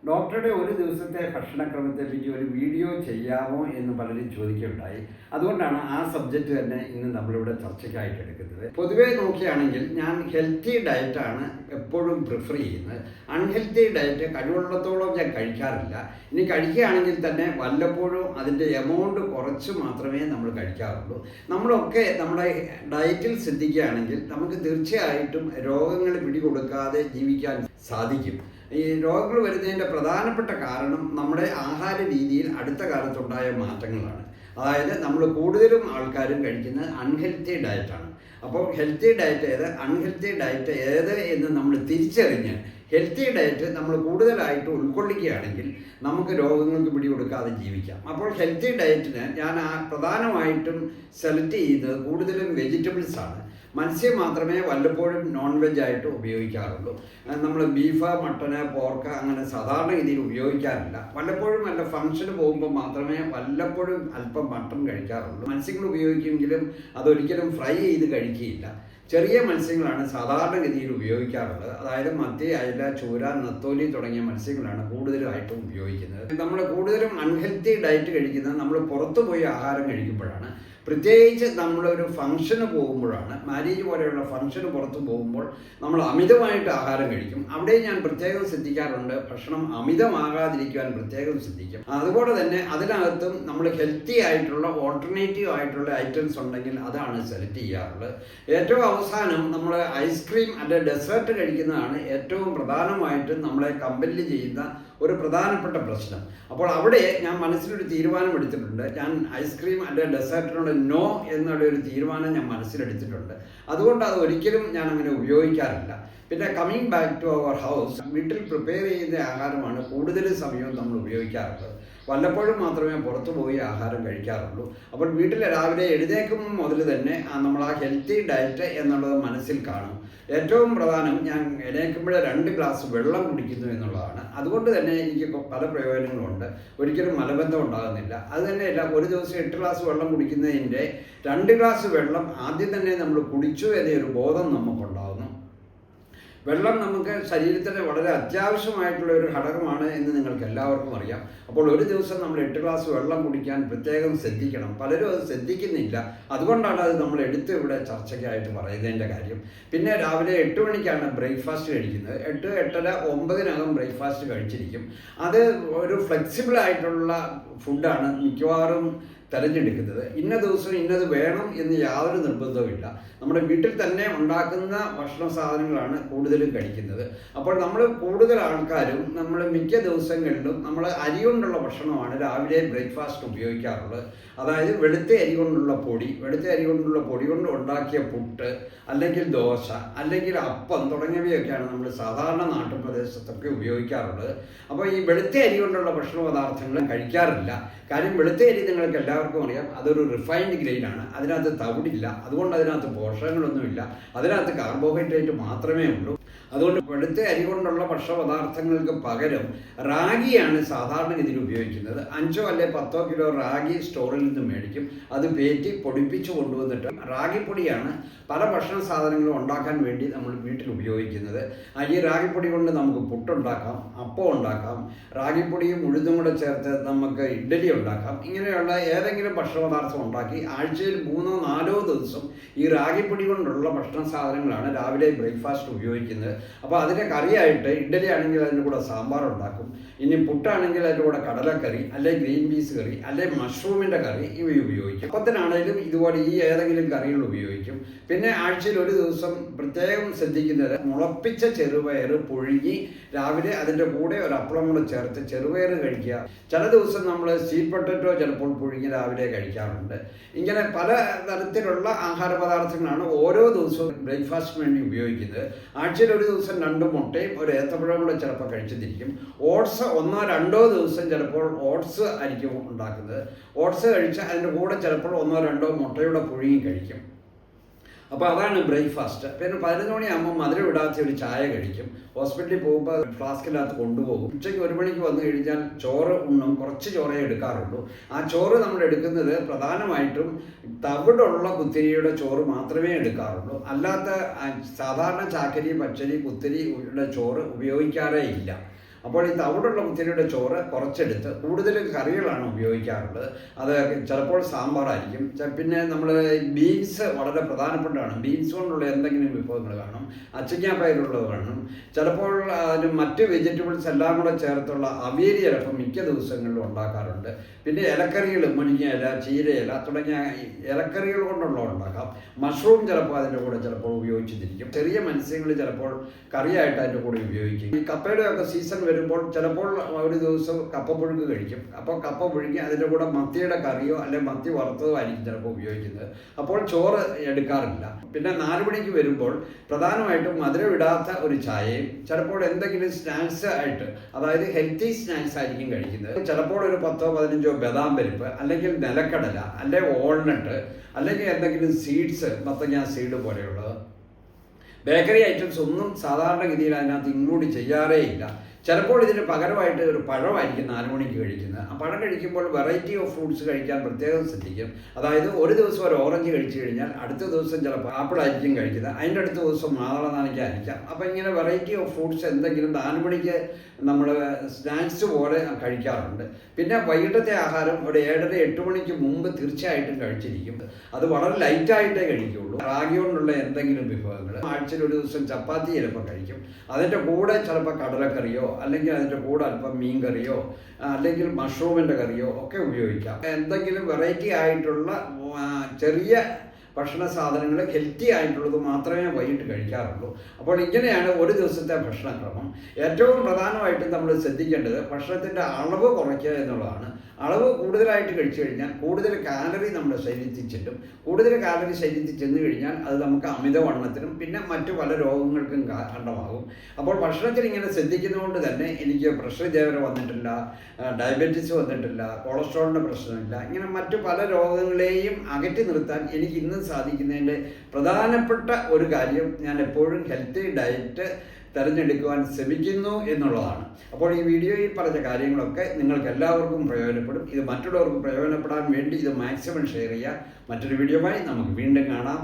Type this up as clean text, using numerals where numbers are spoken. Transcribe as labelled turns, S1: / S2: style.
S1: ഡോക്ടറുടെ ഒരു ദിവസത്തെ ഭക്ഷണക്രമത്തെപ്പറ്റി ഒരു വീഡിയോ ചെയ്യാമോ എന്ന് പലരും ചോദിക്കുകയുണ്ടായി. അതുകൊണ്ടാണ് ആ സബ്ജക്റ്റ് തന്നെ ഇന്ന് നമ്മളിവിടെ ചർച്ചയ്ക്കായിട്ട് എടുക്കുന്നത്. പൊതുവേ നോക്കുകയാണെങ്കിൽ ഞാൻ ഹെൽത്തി ഡയറ്റാണ് എപ്പോഴും പ്രിഫർ ചെയ്യുന്നത്. അൺഹെൽത്തി ഡയറ്റ് കഴിവുള്ളത്തോളം ഞാൻ കഴിക്കാറില്ല. ഇനി കഴിക്കുകയാണെങ്കിൽ തന്നെ വല്ലപ്പോഴും അതിൻ്റെ എമൗണ്ട് കുറച്ച് മാത്രമേ നമ്മൾ കഴിക്കാറുള്ളൂ. നമ്മളൊക്കെ നമ്മുടെ ഡയറ്റിൽ ശ്രദ്ധിക്കുകയാണെങ്കിൽ നമുക്ക് തീർച്ചയായിട്ടും രോഗങ്ങൾ പിടികൊടുക്കാതെ ജീവിക്കാൻ സാധിക്കും. ഈ രോഗങ്ങൾ വരുന്നതിൻ്റെ പ്രധാനപ്പെട്ട കാരണം നമ്മുടെ ആഹാര രീതിയിൽ അടുത്ത കാലത്തുണ്ടായ മാറ്റങ്ങളാണ്. അതായത് നമ്മൾ കൂടുതലും ആൾക്കാരും കഴിക്കുന്നത് അൺഹെൽത്തി ഡയറ്റാണ്. അപ്പോൾ ഹെൽത്തി ഡയറ്റ് ഏത്, അൺഹെൽത്തി ഡയറ്റ് ഏത് എന്ന് നമ്മൾ തിരിച്ചറിഞ്ഞ് ഹെൽത്തി ഡയറ്റ് നമ്മൾ കൂടുതലായിട്ട് ഉൾക്കൊള്ളിക്കുകയാണെങ്കിൽ നമുക്ക് രോഗങ്ങൾക്ക് പിടികൊടുക്കാതെ ജീവിക്കാം. അപ്പോൾ ഹെൽത്തി ഡയറ്റിന് ഞാൻ പ്രധാനമായിട്ടും സെലക്ട് ചെയ്യുന്നത് കൂടുതലും വെജിറ്റബിൾസ് ആണ്. മത്സ്യം മാത്രമേ വല്ലപ്പോഴും നോൺ വെജ് ആയിട്ട് ഉപയോഗിക്കാറുള്ളൂ. നമ്മൾ ബീഫ്, മട്ടന്, പോർക്ക് അങ്ങനെ സാധാരണ രീതിയിൽ ഉപയോഗിക്കാറില്ല. വല്ലപ്പോഴും വല്ല ഫംഗ്ഷന് പോകുമ്പോൾ മാത്രമേ വല്ലപ്പോഴും അല്പം മട്ടൺ കഴിക്കാറുള്ളൂ. മത്സ്യങ്ങൾ ഉപയോഗിക്കുമെങ്കിലും അതൊരിക്കലും ഫ്രൈ ചെയ്ത് കഴിക്കുകയില്ല. ചെറിയ മത്സ്യങ്ങളാണ് സാധാരണഗതിയിൽ ഉപയോഗിക്കാറുള്ളത്. അതായത് മത്തി, അയല, ചൂര, നത്തോലി തുടങ്ങിയ മത്സ്യങ്ങളാണ് കൂടുതലായിട്ടും ഉപയോഗിക്കുന്നത്. നമ്മൾ കൂടുതലും അൺഹെൽത്തി ഡയറ്റ് കഴിക്കുന്നത് നമ്മൾ പുറത്തു പോയി ആഹാരം കഴിക്കുമ്പോഴാണ്. പ്രത്യേകിച്ച് നമ്മളൊരു ഫംഗ്ഷന് പോകുമ്പോഴാണ്. മാരേജ് പോലെയുള്ള ഫംഗ്ഷന് പുറത്ത് പോകുമ്പോൾ നമ്മൾ അമിതമായിട്ട് ആഹാരം കഴിക്കും. അവിടെ ഞാൻ പ്രത്യേകം ശ്രദ്ധിക്കാറുണ്ട്. ഭക്ഷണം അമിതമാകാതിരിക്കുവാൻ പ്രത്യേകം ശ്രദ്ധിക്കും. അതുപോലെ തന്നെ അതിനകത്തും നമ്മൾ ഹെൽത്തി ആയിട്ടുള്ള ഓൾട്ടർനേറ്റീവ് ആയിട്ടുള്ള ഐറ്റംസ് ഉണ്ടെങ്കിൽ അതാണ് സെലക്ട് ചെയ്യാറുള്ളത്. ഏറ്റവും അവസാനം നമ്മൾ ഐസ്ക്രീം അല്ലെ ഡെസേർട്ട് കഴിക്കുന്നതാണ് ഏറ്റവും പ്രധാനമായിട്ടും നമ്മളെ കമ്പൽ ചെയ്യുന്ന ഒരു പ്രധാനപ്പെട്ട പ്രശ്നം. അപ്പോൾ അവിടെ ഞാൻ മനസ്സിലൊരു തീരുമാനം എടുത്തിട്ടുണ്ട്. ഞാൻ ഐസ്ക്രീം അല്ലെ ഡെസേർട്ടിനോട് നോ എന്നുള്ള ഒരു തീരുമാനം ഞാൻ മനസ്സിലെടുത്തിട്ടുണ്ട്. അതുകൊണ്ട് അത് ഒരിക്കലും ഞാൻ അങ്ങനെ ഉപയോഗിക്കാറില്ല. പിന്നെ coming back to our house, വീട്ടിൽ പ്രിപ്പയർ ചെയ്യുന്ന ആഹാരമാണ് കൂടുതൽ സമയവും നമ്മൾ ഉപയോഗിക്കാറുള്ളത്. വല്ലപ്പോഴും മാത്രമേ പുറത്തു പോയി ആഹാരം കഴിക്കാറുള്ളൂ. അപ്പോൾ വീട്ടിൽ രാവിലെ എഴുന്നേൽക്കുമ്പോൾ മുതൽ തന്നെ നമ്മൾ ആ ഹെൽത്തി ഡയറ്റ് എന്നുള്ളത് മനസ്സിൽ കാണും. ഏറ്റവും പ്രധാനം ഞാൻ എഴുന്നേൽക്കുമ്പോഴേ 2 ഗ്ലാസ് വെള്ളം കുടിക്കുന്നു എന്നുള്ളതാണ്. അതുകൊണ്ട് തന്നെ എനിക്ക് പല പ്രയോജനങ്ങളുണ്ട്. ഒരിക്കലും മലബന്ധം ഉണ്ടാകുന്നില്ല. അത് തന്നെയല്ല, ഒരു ദിവസം 8 ഗ്ലാസ് വെള്ളം കുടിക്കുന്നതിൻ്റെ 2 ഗ്ലാസ് വെള്ളം ആദ്യം തന്നെ നമ്മൾ കുടിച്ചു എന്നൊരു ബോധം നമുക്കുണ്ടാകുന്നു. വെള്ളം നമുക്ക് ശരീരത്തിന് വളരെ അത്യാവശ്യമായിട്ടുള്ള ഒരു ഘടകമാണ് എന്ന് നിങ്ങൾക്ക് എല്ലാവർക്കും അറിയാം. അപ്പോൾ ഒരു ദിവസം നമ്മൾ 8 ഗ്ലാസ് വെള്ളം കുടിക്കാൻ പ്രത്യേകം ശ്രദ്ധിക്കണം. പലരും അത് ശ്രദ്ധിക്കുന്നില്ല. അതുകൊണ്ടാണ് അത് നമ്മൾ എടുത്ത് ഇവിടെ ചർച്ചയ്ക്കായിട്ട് പറയുന്നതിൻ്റെ കാര്യം. പിന്നെ രാവിലെ 8 മണിക്കാണ് ബ്രേക്ക്ഫാസ്റ്റ് കഴിക്കുന്നത്. 8, 8:30, 9 ബ്രേക്ക്ഫാസ്റ്റ് കഴിച്ചിരിക്കും. അത് ഒരു ഫ്ലെക്സിബിൾ ആയിട്ടുള്ള ഫുഡാണ് മിക്കവാറും തിരഞ്ഞെടുക്കുന്നത്. ഇന്ന ദിവസം ഇന്നത് വേണം എന്ന് യാതൊരു നിർബന്ധവുമില്ല. നമ്മുടെ വീട്ടിൽ തന്നെ ഉണ്ടാക്കുന്ന ഭക്ഷണ സാധനങ്ങളാണ് കൂടുതലും കഴിക്കുന്നത്. അപ്പോൾ നമ്മൾ കൂടുതൽ ആൾക്കാരും നമ്മൾ മിക്ക ദിവസങ്ങളിലും നമ്മൾ അരി കൊണ്ടുള്ള ഭക്ഷണമാണ് രാവിലെ ബ്രേക്ക്ഫാസ്റ്റ് ഉപയോഗിക്കാറുള്ളത്. അതായത് വെളുത്ത അരി കൊണ്ടുള്ള പൊടി കൊണ്ട് ഉണ്ടാക്കിയ പുട്ട്, അല്ലെങ്കിൽ ദോശ, അല്ലെങ്കിൽ അപ്പം തുടങ്ങിയവയൊക്കെയാണ് നമ്മൾ സാധാരണ നാട്ടുപ്രദേശത്തൊക്കെ ഉപയോഗിക്കാറുള്ളത്. അപ്പോൾ ഈ വെളുത്ത അരി കൊണ്ടുള്ള ഭക്ഷണ പദാർത്ഥങ്ങൾ കഴിക്കാറില്ല. കാര്യം വെളുത്ത അരി നിങ്ങൾക്ക് എല്ലാവർക്കും അറിയാം, അതൊരു റിഫൈൻഡ് ഗ്രെയിനാണ്. അതിനകത്ത് തവിടില്ല. അതുകൊണ്ട് അതിനകത്ത് പോഷകങ്ങളൊന്നുമില്ല. അതിനകത്ത് കാർബോഹൈഡ്രേറ്റ് മാത്രമേ ഉള്ളൂ. അതുകൊണ്ട് വെളുത്ത അരി കൊണ്ടുള്ള ഭക്ഷണ പദാർത്ഥങ്ങൾക്ക് പകരം റാഗിയാണ് സാധാരണഗതിയിൽ ഉപയോഗിക്കുന്നത്. 5 അല്ലെ 10 കിലോ റാഗി സ്റ്റോറിൽ നിന്ന് മേടിക്കും. അത് പേറ്റി പൊടിപ്പിച്ച് കൊണ്ടുവന്നിട്ട് റാഗിപ്പൊടിയാണ് പല ഭക്ഷണ സാധനങ്ങളും ഉണ്ടാക്കാൻ വേണ്ടി നമ്മൾ വീട്ടിൽ ഉപയോഗിക്കുന്നത്. ഈ റാഗിപ്പൊടി കൊണ്ട് നമുക്ക് പുട്ടുണ്ടാക്കാം, അപ്പം ഉണ്ടാക്കാം, റാഗിപ്പൊടിയും ഉഴുതും കൂടെ ചേർത്ത് നമുക്ക് ഇഡ്ഡലി ഉണ്ടാക്കാം. ഇങ്ങനെയുള്ള ഏതെങ്കിലും ഭക്ഷണ പദാർത്ഥം ഉണ്ടാക്കി ആഴ്ചയിൽ 3 or 4 ദിവസം ഈ റാഗിപ്പൊടി കൊണ്ടുള്ള ഭക്ഷണ സാധനങ്ങളാണ് രാവിലെ ബ്രേക്ക്ഫാസ്റ്റ് ഉപയോഗിക്കുന്നത്. അപ്പോൾ അതിൻ്റെ കറിയായിട്ട് ഇഡ്ഡലി ആണെങ്കിൽ അതിൻ്റെ കൂടെ സാമ്പാർ ഉണ്ടാക്കും. ഇനി പുട്ടാണെങ്കിൽ അതിൻ്റെ കൂടെ കടലക്കറി, അല്ലെങ്കിൽ ഗ്രീൻ പീസ് കറി, അല്ലെങ്കിൽ മഷ്റൂമിൻ്റെ കറി ഇവ ഉപയോഗിക്കും. അപ്പത്തിനാണെങ്കിലും ഇതുപോലെ ഈ ഏതെങ്കിലും കറികൾ ഉപയോഗിക്കും. പിന്നെ ആഴ്ചയിൽ ഒരു ദിവസം പ്രത്യേകം ശ്രദ്ധിക്കുന്നത് മുളപ്പിച്ച ചെറുപയർ പുഴുങ്ങി രാവിലെ അതിൻ്റെ കൂടെ ഒരു അപ്പളം കൂടെ ചേർത്ത് ചെറുപയർ കഴിക്കുക. ചില ദിവസം നമ്മൾ സ്വീറ്റ് പൊട്ടറ്റോ ചിലപ്പോൾ പുഴുങ്ങി രാവിലെ കഴിക്കാറുണ്ട്. ഇങ്ങനെ പല തരത്തിലുള്ള ആഹാര പദാർത്ഥങ്ങളാണ് ഓരോ ദിവസവും ബ്രേക്ക്ഫാസ്റ്റിന് വേണ്ടി ഉപയോഗിക്കുന്നത്. ആഴ്ചയിൽ ഒരു ദിവസം 2 മുട്ടയും ഒരു ഏത്തപ്പഴം കൂടെ ചിലപ്പോൾ കഴിച്ചിരിക്കും. ഓട്സ് 1 or 2 ദിവസം ചിലപ്പോൾ ഓട്സ് ആയിരിക്കും ഉണ്ടാക്കുന്നത്. ഓട്സ് കഴിച്ച് അതിൻ്റെ കൂടെ ചിലപ്പോൾ 1 or 2 മുട്ടയുടെ പുഴുങ്ങി കഴിക്കും. അപ്പോൾ അതാണ് ബ്രേക്ക്ഫാസ്റ്റ്. പിന്നെ 11 മണിയാകുമ്പോൾ മധുരം ഇടാത്ത ഒരു ചായ കഴിക്കും. ഹോസ്പിറ്റലിൽ പോകുമ്പോൾ ഫ്ലാസ്കിനകത്ത് കൊണ്ടുപോകും. ഉച്ചയ്ക്ക് 1 മണിക്ക് വന്നു കഴിഞ്ഞാൽ ചോറ് ഉണ്ണും. കുറച്ച് ചോറേ എടുക്കാറുള്ളൂ. ആ ചോറ് നമ്മൾ എടുക്കുന്നത് പ്രധാനമായിട്ടും തവിടുള്ള കുത്തിരിയുടെ ചോറ് മാത്രമേ എടുക്കാറുള്ളൂ. അല്ലാത്ത സാധാരണ ചാക്കരി, പച്ചരി, കുത്തിരിയുടെ ചോറ് ഉപയോഗിക്കാറേ ഇല്ല. അപ്പോൾ ഈ തവിടുള്ള കുത്തിരിയുടെ ചോറ് കുറച്ചെടുത്ത് കൂടുതൽ കറികളാണ് ഉപയോഗിക്കാറുള്ളത്. അത് ചിലപ്പോൾ സാമ്പാറായിരിക്കും, പിന്നെ നമ്മൾ ബീൻസ് വളരെ പ്രധാനപ്പെട്ടതാണ്. ബീൻസ് കൊണ്ടുള്ള എന്തെങ്കിലും വിഭവങ്ങൾ കാണും, അച്ചിങ്ങാപ്പയറുള്ളത് കാണും, ചിലപ്പോൾ അതിന് മറ്റ് വെജിറ്റബിൾസ് എല്ലാം കൂടെ ചേർത്തുള്ള അവിയൽ ചിലപ്പോൾ മിക്ക ദിവസങ്ങളിലും ഉണ്ടാക്കാറുണ്ട്. പിന്നെ ഇലക്കറികൾ, മുരിങ്ങ ഇല, ചീരയില തുടങ്ങിയ ഇലക്കറികൾ കൊണ്ടുള്ള ഉണ്ടാക്കാം. മഷ്റൂം ചിലപ്പോൾ അതിൻ്റെ കൂടെ ചിലപ്പോൾ ഉപയോഗിച്ചിരിക്കും. ചെറിയ മത്സ്യങ്ങൾ ചിലപ്പോൾ കറിയായിട്ട് അതിൻ്റെ കൂടെ ഉപയോഗിക്കും. ഈ കപ്പയുടെ ഒക്കെ സീസൺ വരുമ്പോൾ ചിലപ്പോൾ ഒരു ദിവസം കപ്പപ്പുഴുക്ക് കഴിക്കും. അപ്പോൾ കപ്പ പുഴുങ്ങി അതിൻ്റെ കൂടെ മത്തിയുടെ കറിയോ അല്ലെങ്കിൽ മത്തി വറുത്തതോ ആയിരിക്കും ചിലപ്പോൾ ഉപയോഗിക്കുന്നത്. അപ്പോൾ ചോറ് എടുക്കാറില്ല. പിന്നെ 4 മണിക്ക് വരുമ്പോൾ പ്രധാനമായിട്ടും മധുരം ഇടാത്ത ഒരു ചായയും ചിലപ്പോൾ എന്തെങ്കിലും സ്നാക്സ് ആയിട്ട്, അതായത് ഹെൽത്തി സ്നാക്സ് ആയിരിക്കും കഴിക്കുന്നത്. ചിലപ്പോൾ ഒരു 10-15 ബദാം പരിപ്പ്, അല്ലെങ്കിൽ നിലക്കടല, അല്ലെങ്കിൽ വാൾനട്ട്, അല്ലെങ്കിൽ എന്തെങ്കിലും സീഡ്സ്, മത്തങ്ങ സീഡ് പോലെയുള്ളത്. ബേക്കറി ഐറ്റംസ് ഒന്നും സാധാരണഗതിയിൽ അതിനകത്ത് ഇൻക്ലൂഡ് ചെയ്യാറേ ഇല്ല. ചിലപ്പോൾ ഇതിന് പകരമായിട്ട് ഒരു പഴമായിരിക്കും 4 മണിക്ക് കഴിക്കുന്നത്. ആ പഴം കഴിക്കുമ്പോൾ വെറൈറ്റി ഓഫ് ഫ്രൂട്ട്സ് കഴിക്കാൻ പ്രത്യേകം ശ്രദ്ധിക്കും. അതായത് ഒരു ദിവസം ഒരു ഓറഞ്ച് കഴിച്ചു കഴിഞ്ഞാൽ അടുത്ത ദിവസം ചിലപ്പോൾ ആപ്പിൾ ആയിരിക്കും കഴിക്കുന്നത്, അതിൻ്റെ അടുത്ത ദിവസം മാതള നാരങ്ങയായിരിക്കാം. അപ്പോൾ ഇങ്ങനെ വെറൈറ്റി ഓഫ് ഫ്രൂട്ട്സ് എന്തെങ്കിലും 4 മണിക്ക് നമ്മൾ സ്നാക്സ് പോലെ കഴിക്കാറുണ്ട്. പിന്നെ വൈകിട്ടത്തെ ആഹാരം ഒരു 7:30-8 മണിക്ക് മുമ്പ് തീർച്ചയായിട്ടും കഴിച്ചിരിക്കും. അത് വളരെ ലൈറ്റായിട്ടേ കഴിക്കുകയുള്ളൂ. റാഗി കൊണ്ടുള്ള എന്തെങ്കിലും വിഭവങ്ങൾ, ആഴ്ചയിൽ ഒരു ദിവസം ചപ്പാത്തി ചിലപ്പോൾ കഴിക്കും. അതിൻ്റെ കൂടെ ചിലപ്പോൾ കടലക്കറിയോ അല്ലെങ്കിൽ അതിൻ്റെ കൂടെ അല്പം മീൻ കറിയോ അല്ലെങ്കിൽ മഷ്റൂമിൻ്റെ കറിയോ ഒക്കെ ഉപയോഗിക്കാം. എന്തെങ്കിലും വെറൈറ്റി ആയിട്ടുള്ള ചെറിയ ഭക്ഷണ സാധനങ്ങൾ ഹെൽത്തി ആയിട്ടുള്ളത് മാത്രമേ വൈകിട്ട് കഴിക്കാറുള്ളൂ. അപ്പോൾ ഇങ്ങനെയാണ് ഒരു ദിവസത്തെ ഭക്ഷണക്രമം. ഏറ്റവും പ്രധാനമായിട്ടും നമ്മൾ ശ്രദ്ധിക്കേണ്ടത് ഭക്ഷണത്തിൻ്റെ അളവ് കുറയ്ക്കുക എന്നുള്ളതാണ്. അളവ് കൂടുതലായിട്ട് കഴിച്ചു കഴിഞ്ഞാൽ കൂടുതൽ കാലറി നമ്മുടെ ശരീരത്തിൽ ചെല്ലും. കൂടുതൽ കാലറി ശരീരത്തിൽ ചെന്ന് കഴിഞ്ഞാൽ അത് നമുക്ക് അമിതവണ്ണത്തിനും പിന്നെ മറ്റു പല രോഗങ്ങൾക്കും കാരണമാകും. അപ്പോൾ ഭക്ഷണത്തിൽ ഇങ്ങനെ ശ്രദ്ധിക്കുന്നതുകൊണ്ട് തന്നെ എനിക്ക് പ്രഷർ ഇതേവരെ വന്നിട്ടില്ല, ഡയബറ്റീസ് വന്നിട്ടില്ല, കൊളസ്ട്രോളിൻ്റെ പ്രശ്നമില്ല. ഇങ്ങനെ മറ്റു പല രോഗങ്ങളെയും അകറ്റി നിർത്താൻ എനിക്ക് ഇന്ന് സാധിക്കുന്നതിൻ്റെ പ്രധാനപ്പെട്ട ഒരു കാര്യം ഞാൻ എപ്പോഴും ഹെൽത്തി ഡയറ്റ് തിരഞ്ഞെടുക്കുവാൻ ശ്രമിക്കുന്നു എന്നുള്ളതാണ്. അപ്പോൾ ഈ വീഡിയോയിൽ പറഞ്ഞ കാര്യങ്ങളൊക്കെ നിങ്ങൾക്ക് എല്ലാവർക്കും പ്രയോജനപ്പെടും. ഇത് മറ്റുള്ളവർക്ക് പ്രയോജനപ്പെടാൻ വേണ്ടി ഇത് മാക്സിമം ഷെയർ ചെയ്യുക. മറ്റൊരു വീഡിയോയുമായി നമുക്ക് വീണ്ടും കാണാം.